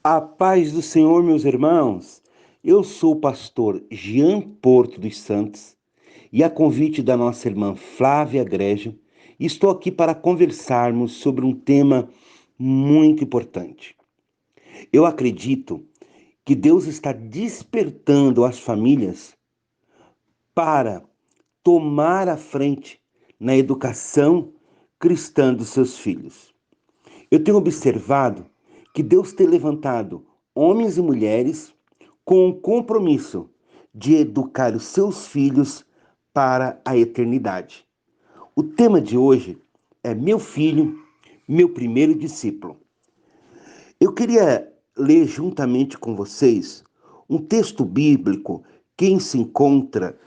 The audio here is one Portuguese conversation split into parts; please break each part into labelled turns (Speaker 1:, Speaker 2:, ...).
Speaker 1: A paz do Senhor, meus irmãos. Eu sou o pastor Jean Porto dos Santos e, a convite da nossa irmã Flávia Grégio, estou aqui para conversarmos sobre um tema muito importante. Eu acredito que Deus está despertando as famílias para tomar a frente na educação cristã dos seus filhos. Eu tenho observado que Deus tem levantado homens e mulheres com o compromisso de educar os seus filhos para a eternidade. O tema de hoje é Meu Filho, Meu Primeiro Discípulo. Eu queria ler juntamente com vocês um texto bíblico que se encontra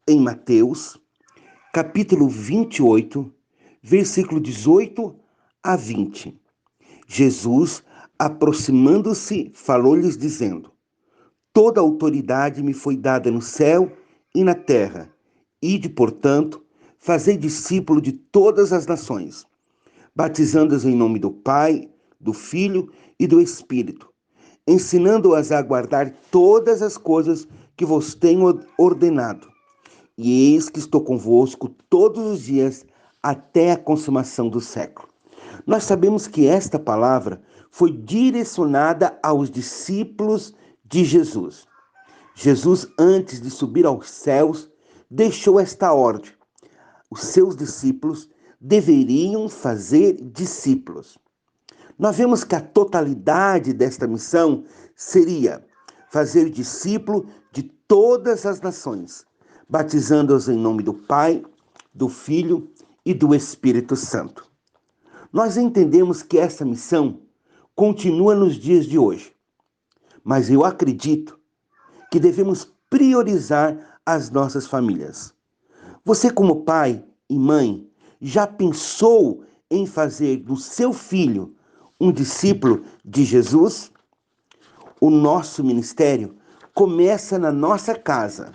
Speaker 1: em Mateus, capítulo 28, versículo 18 a 20. Jesus, aproximando-se, falou-lhes dizendo: Toda autoridade me foi dada no céu e na terra. Ide, portanto, fazei discípulo de todas as nações, batizando-os em nome do Pai, do Filho e do Espírito, ensinando-as a guardar todas as coisas que vos tenho ordenado. E eis que estou convosco todos os dias até a consumação do século. Nós sabemos que esta palavra foi direcionada aos discípulos de Jesus. Jesus, antes de subir aos céus, deixou esta ordem: os seus discípulos deveriam fazer discípulos. Nós vemos que a totalidade desta missão seria fazer discípulo de todas as nações, batizando-os em nome do Pai, do Filho e do Espírito Santo. Nós entendemos que essa missão continua nos dias de hoje, mas eu acredito que devemos priorizar as nossas famílias. Você, como pai e mãe, já pensou em fazer do seu filho um discípulo de Jesus? O nosso ministério começa na nossa casa.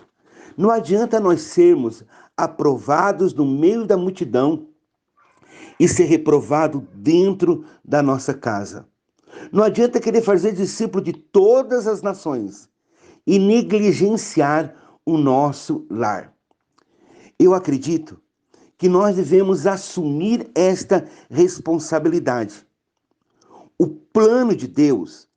Speaker 1: Não adianta nós sermos aprovados no meio da multidão e ser reprovado dentro da nossa casa. Não adianta querer fazer discípulo de todas as nações e negligenciar o nosso lar. Eu acredito que nós devemos assumir esta responsabilidade. O plano de Deus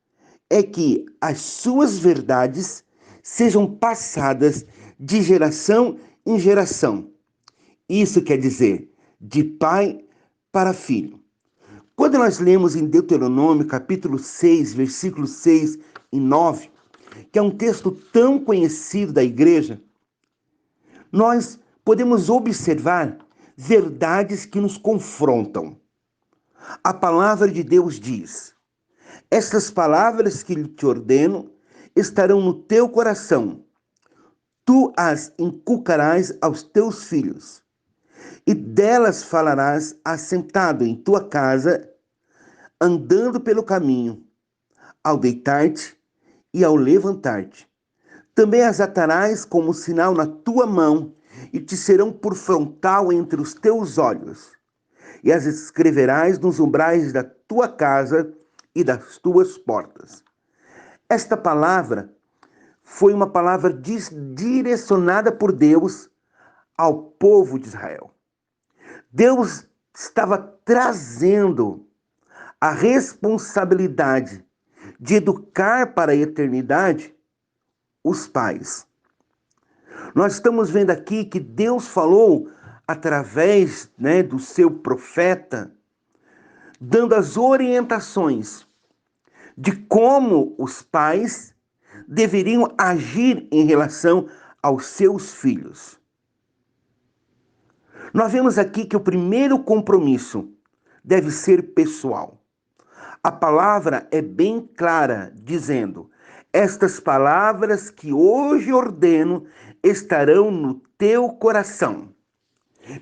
Speaker 1: é que as suas verdades sejam passadas de geração em geração. Isso quer dizer, de pai para filho. Quando nós lemos em Deuteronômio, capítulo 6, versículos 6 e 9, que é um texto tão conhecido da igreja, nós podemos observar verdades que nos confrontam. A palavra de Deus diz: estas palavras que te ordeno estarão no teu coração. Tu as inculcarás aos teus filhos, e delas falarás assentado em tua casa, andando pelo caminho, ao deitar-te e ao levantar-te. Também as atarás como sinal na tua mão, e te serão por frontal entre os teus olhos. E as escreverás nos umbrais da tua casa e das tuas portas. Esta palavra foi uma palavra direcionada por Deus ao povo de Israel. Deus estava trazendo a responsabilidade de educar para a eternidade os pais. Nós estamos vendo aqui que Deus falou através, do seu profeta, dando as orientações de como os pais deveriam agir em relação aos seus filhos. Nós vemos aqui que o primeiro compromisso deve ser pessoal. A palavra é bem clara, dizendo: estas palavras que hoje ordeno estarão no teu coração.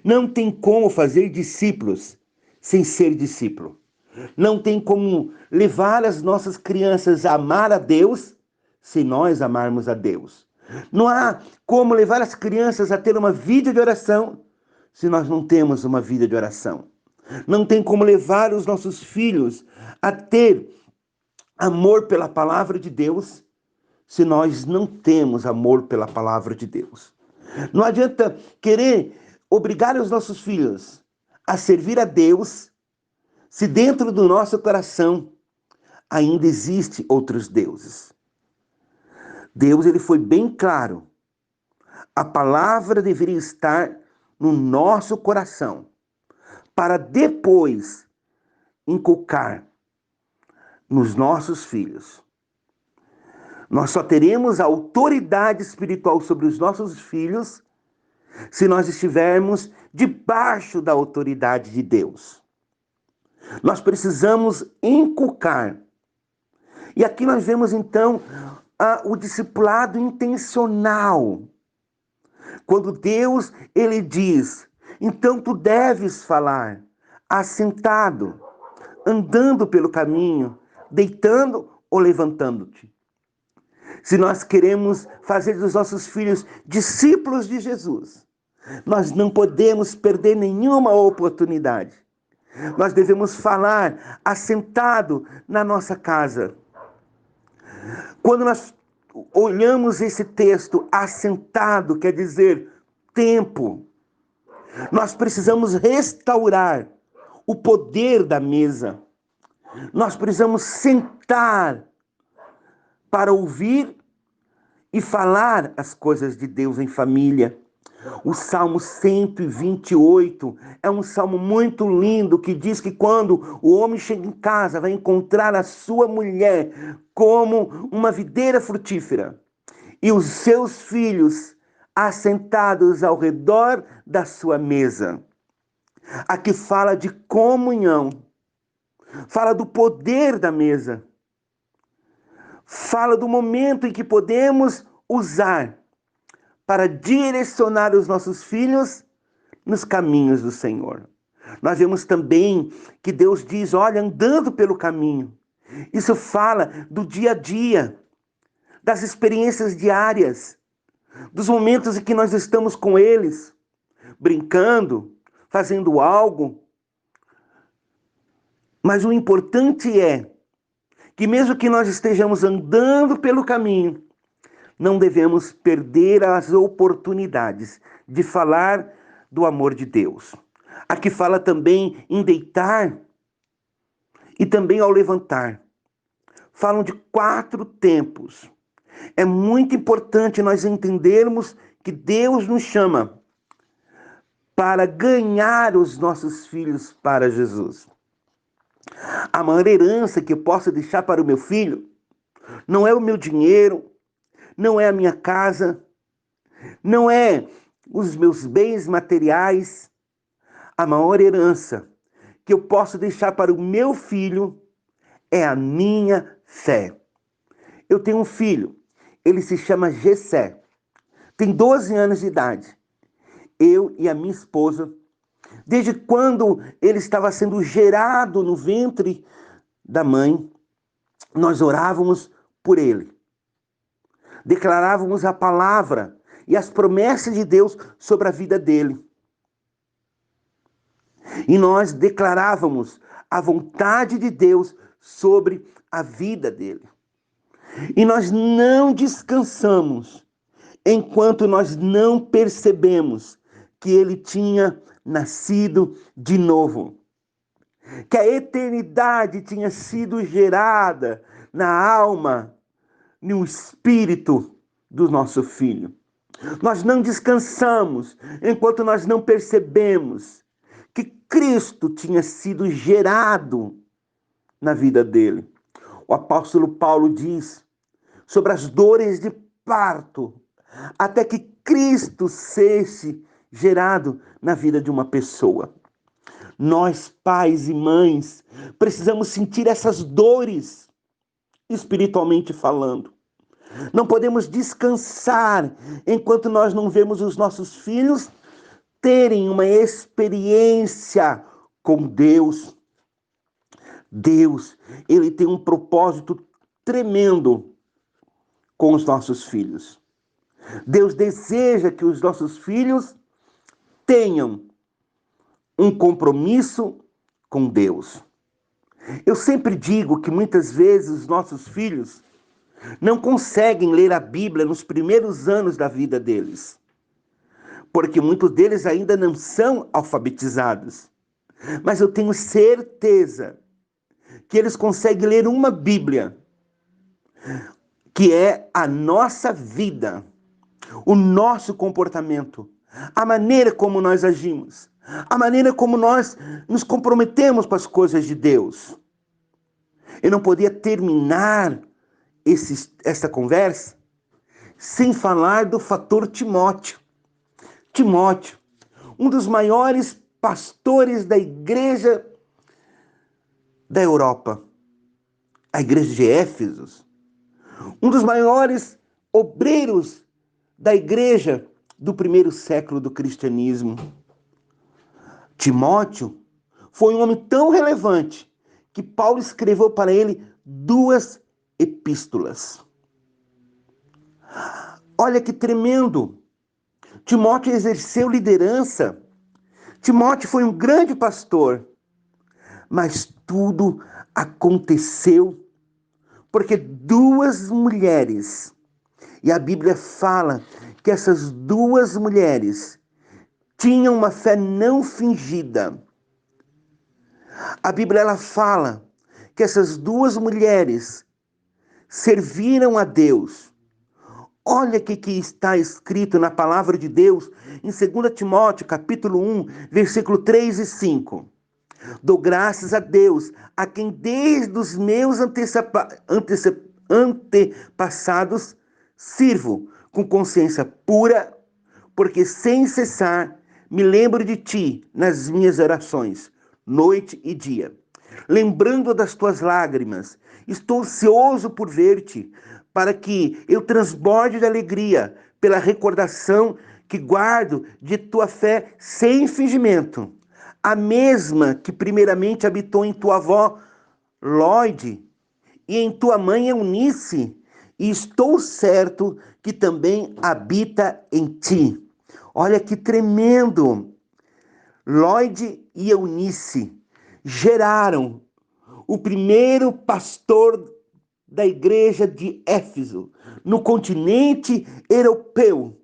Speaker 1: Não tem como fazer discípulos sem ser discípulo. Não tem como levar as nossas crianças a amar a Deus se nós amarmos a Deus. Não há como levar as crianças a ter uma vida de oração se nós não temos uma vida de oração. Não tem como levar os nossos filhos a ter amor pela palavra de Deus se nós não temos amor pela palavra de Deus. Não adianta querer obrigar os nossos filhos a servir a Deus se dentro do nosso coração ainda existe outros deuses. Deus, ele foi bem claro. A palavra deveria estar no nosso coração para depois inculcar nos nossos filhos. Nós só teremos a autoridade espiritual sobre os nossos filhos se nós estivermos debaixo da autoridade de Deus. Nós precisamos inculcar. E aqui nós vemos então o discipulado intencional. Quando Deus, ele diz, então tu deves falar assentado, andando pelo caminho, deitando ou levantando-te. Se nós queremos fazer dos nossos filhos discípulos de Jesus, nós não podemos perder nenhuma oportunidade. Nós devemos falar assentado na nossa casa. Quando nós olhamos esse texto, assentado quer dizer tempo. Nós precisamos restaurar o poder da mesa. Nós precisamos sentar para ouvir e falar as coisas de Deus em família. O Salmo 128 é um salmo muito lindo que diz que quando o homem chega em casa vai encontrar a sua mulher como uma videira frutífera e os seus filhos assentados ao redor da sua mesa. Aqui fala de comunhão, fala do poder da mesa, fala do momento em que podemos usar para direcionar os nossos filhos nos caminhos do Senhor. Nós vemos também que Deus diz, olha, andando pelo caminho. Isso fala do dia a dia, das experiências diárias, dos momentos em que nós estamos com eles, brincando, fazendo algo. Mas o importante é que mesmo que nós estejamos andando pelo caminho, não devemos perder as oportunidades de falar do amor de Deus. Aqui fala também em deitar e também ao levantar. Falam de 4 tempos. É muito importante nós entendermos que Deus nos chama para ganhar os nossos filhos para Jesus. A maior herança que eu posso deixar para o meu filho não é o meu dinheiro, não é a minha casa, não é os meus bens materiais. A maior herança que eu posso deixar para o meu filho é a minha fé. Eu tenho um filho, ele se chama Gessé, tem 12 anos de idade. Eu e a minha esposa, desde quando ele estava sendo gerado no ventre da mãe, nós orávamos por ele. Declarávamos a palavra e as promessas de Deus sobre a vida dele. E nós declarávamos a vontade de Deus sobre a vida dele. E nós não descansamos enquanto nós não percebemos que ele tinha nascido de novo. Que a eternidade tinha sido gerada na alma, no espírito do nosso filho. Nós não descansamos enquanto nós não percebemos que Cristo tinha sido gerado na vida dele. O apóstolo Paulo diz sobre as dores de parto, até que Cristo seja gerado na vida de uma pessoa. Nós, pais e mães, precisamos sentir essas dores, espiritualmente falando. Não podemos descansar enquanto nós não vemos os nossos filhos terem uma experiência com Deus. Deus, ele tem um propósito tremendo com os nossos filhos. Deus deseja que os nossos filhos tenham um compromisso com Deus. Eu sempre digo que muitas vezes os nossos filhos não conseguem ler a Bíblia nos primeiros anos da vida deles, porque muitos deles ainda não são alfabetizados. Mas eu tenho certeza que eles conseguem ler uma Bíblia, que é a nossa vida, o nosso comportamento, a maneira como nós agimos, a maneira como nós nos comprometemos com as coisas de Deus. Eu não podia terminar essa conversa sem falar do fator Timóteo. Timóteo, um dos maiores pastores da igreja da Europa, a igreja de Éfeso, um dos maiores obreiros da igreja do primeiro século do cristianismo. Timóteo foi um homem tão relevante que Paulo escreveu para ele 2 epístolas. Olha que tremendo! Timóteo exerceu liderança. Timóteo foi um grande pastor. Mas tudo aconteceu porque 2 mulheres, e a Bíblia fala que essas 2 mulheres tinham uma fé não fingida. A Bíblia ela fala que essas 2 mulheres serviram a Deus. Olha o que está escrito na palavra de Deus em 2 Timóteo, capítulo 1, versículo 3 e 5. Dou graças a Deus, a quem desde os meus antepassados sirvo com consciência pura, porque sem cessar me lembro de ti nas minhas orações, noite e dia. Lembrando das tuas lágrimas, estou ansioso por ver-te, para que eu transborde de alegria pela recordação que guardo de tua fé sem fingimento. A mesma que primeiramente habitou em tua avó Lóide e em tua mãe Eunice, e estou certo que também habita em ti. Olha que tremendo! Lóide e Eunice geraram o primeiro pastor da igreja de Éfeso, no continente europeu.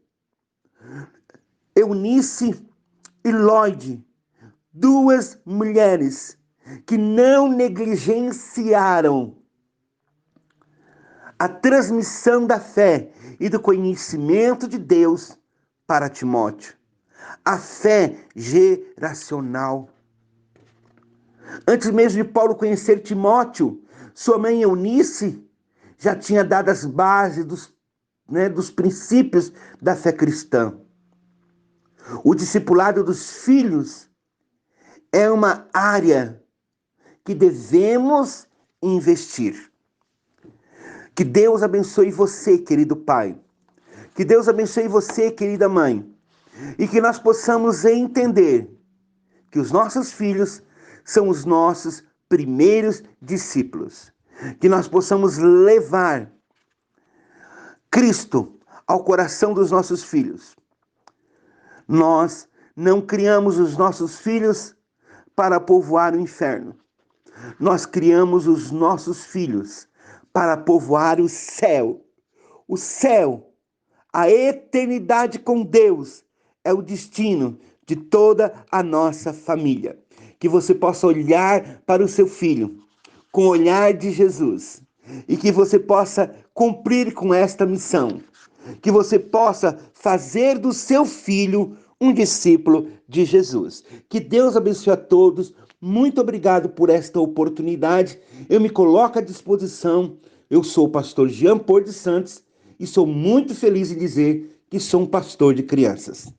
Speaker 1: Eunice e Lóide, 2 mulheres que não negligenciaram a transmissão da fé e do conhecimento de Deus para Timóteo. A fé geracional. Antes mesmo de Paulo conhecer Timóteo, sua mãe Eunice já tinha dado as bases dos princípios da fé cristã. O discipulado dos filhos é uma área que devemos investir. Que Deus abençoe você, querido pai. Que Deus abençoe você, querida mãe. E que nós possamos entender que os nossos filhos são os nossos primeiros discípulos. Que nós possamos levar Cristo ao coração dos nossos filhos. Nós não criamos os nossos filhos para povoar o inferno. Nós criamos os nossos filhos para povoar o céu. O céu, a eternidade com Deus, é o destino de toda a nossa família. Que você possa olhar para o seu filho com o olhar de Jesus e que você possa cumprir com esta missão. Que você possa fazer do seu filho um discípulo de Jesus. Que Deus abençoe a todos. Muito obrigado por esta oportunidade. Eu me coloco à disposição. Eu sou o pastor Jean Paul de Santos e sou muito feliz em dizer que sou um pastor de crianças.